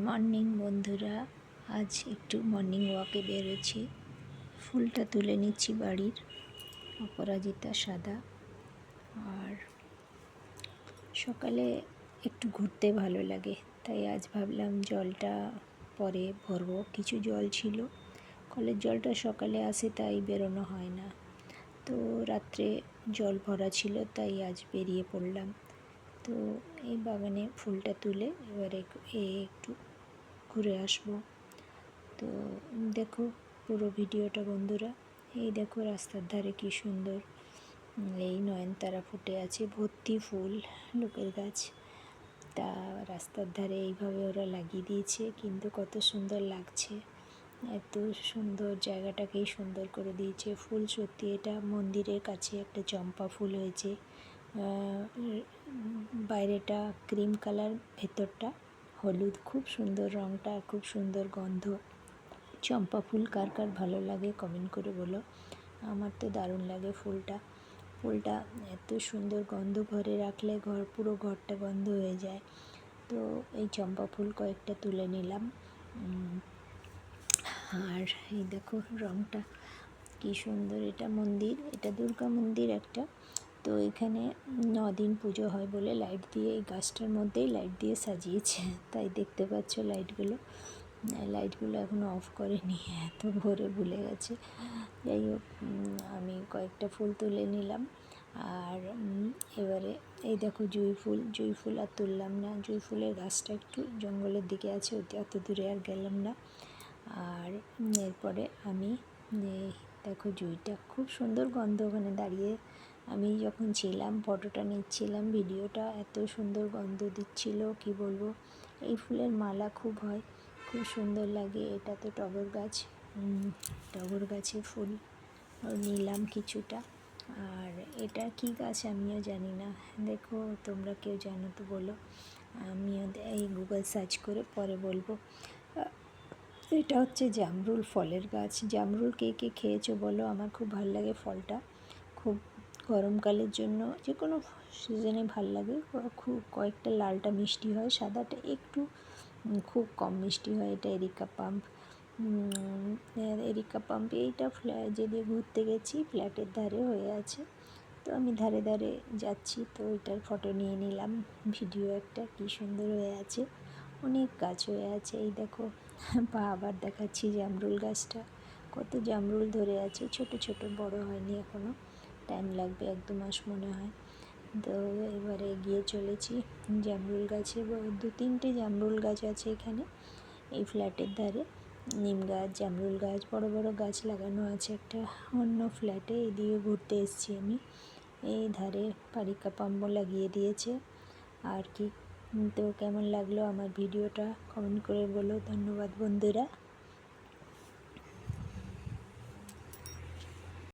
Morning বন্ধুরা, আজ একটু মর্নিং ওয়াকে বেরোচ্ছি। ফুলটা তুলে নিচ্ছি বাড়ির, অপরাজিতা সাদা। আর সকালে একটু ঘুরতে ভালো লাগে, তাই আজ ভাবলাম জলটা পরে ভরবো। কিছু জল ছিল, কলের জলটা সকালে আসে তাই বেরোনো হয় না, তো রাত্রে জল ভরা ছিল তাই আজ বেরিয়ে পড়লাম। তো এই বাগানে ফুলটা তুলে এবারে একটু ঘুরে আসবো। তো দেখো পুরো ভিডিওটা বন্ধুরা। এই দেখো রাস্তার ধারে কি সুন্দর এই নয়নতারা ফুটে আছে, ভর্তি ফুল, লোকের গাছ। তা রাস্তার ধারে এইভাবে ওরা লাগিয়ে দিয়েছে, কিন্তু কত সুন্দর লাগছে। এত সুন্দর জায়গাটাকেই সুন্দর করে দিয়েছে। ফুল সত্যি, এটা মন্দিরের কাছে একটা চম্পা ফুল হয়েছে। বাইরেটা ক্রিম কালার, ভেতরটা হলুদ। খুব সুন্দর রঙটা, খুব সুন্দর গন্ধ। চম্পা ফুল কার কার ভালো লাগে কমেন্ট করে বলো। আমার তো দারুণ লাগে ফুলটা এত সুন্দর গন্ধ, ঘরে রাখলে পুরো ঘরটা গন্ধ হয়ে যায়। তো এই চম্পা ফুল কয়েকটা তুলে নিলাম। আর এই দেখো রঙটা কি সুন্দর। এটা মন্দির, এটা দুর্গা মন্দির একটা। তো এখানে 9 দিন পুজো হয় বলে লাইট দিয়ে, এই গাছটার মধ্যেই লাইট দিয়ে সাজিয়েছে, তাই দেখতে পাচ্ছ লাইটগুলো এখনও অফ করেনি, এত ভোরে ভুলে গেছে। যাই হোক, আমি কয়েকটা ফুল তুলে নিলাম। আর এবারে এই দেখো জুঁই ফুল আর তুললাম না। জুঁই ফুলের গাছটা একটু জঙ্গলের দিকে আছে, অত দূরে আর গেলাম না। আর এরপরে আমি দেখো জুঁইটা, খুব সুন্দর গন্ধ। ওখানে দাঁড়িয়ে আমি যখন ছিলাম, ফটোটা নিচ্ছিলাম, ভিডিওটা, এত সুন্দর গন্ধ দিচ্ছিল কি বলবো। এই ফুলের মালা খুব হয়, খুব সুন্দর লাগে। এটা তো টগর গাছের ফুল নিলাম কিছুটা। আর এটা কি গাছ আমিও জানি না, দেখো তোমরা কেউ জানো তো বলো, আমিও এই গুগল সার্চ করে পরে বলবো। এটা হচ্ছে জামরুল ফলের গাছ। জামরুল কে কে খেয়েছো বলো। আমার খুব ভালো লাগে ফলটা, খুব গরমকালের জন্য, যে কোনো সিজনে ভাল লাগে। খুব কয়েকটা লালটা মিষ্টি হয়, সাদাটা একটু খুব কম মিষ্টি হয়। এটা এরিকা পাম্প এইটা যেদিকে ঘুরতে গেছি ফ্ল্যাটের ধারে হয়ে আছে, তো আমি ধারে ধারে যাচ্ছি, তো ওইটার ফটো নিয়ে নিলাম, ভিডিও একটা। কী সুন্দর হয়ে আছে, অনেক গাছ হয়ে আছে। এই দেখো আবার দেখাচ্ছি জামরুল গাছটা, কত জামরুল ধরে আছে, ছোট ছোট, বড় হয়নি এখনও, টাইম লাগবে, 1-2 মাস মনে হয়। তো এবারে এগিয়ে চলেছি জামরুল গাছে। 2-3টে জামরুল গাছ আছে এখানে এই ফ্ল্যাটের ধারে। নিম গাছ, জামরুল গাছ, বড় বড় গাছ লাগানো আছে একটা অন্য ফ্ল্যাটে। এদিকে ঘুরতে এসেছি আমি। এই ধারে পারিকা পাম্বও লাগিয়ে দিয়েছে আর কি। তো কেমন লাগলো আমার ভিডিওটা কমেন্ট করে বলো। ধন্যবাদ বন্ধুরা।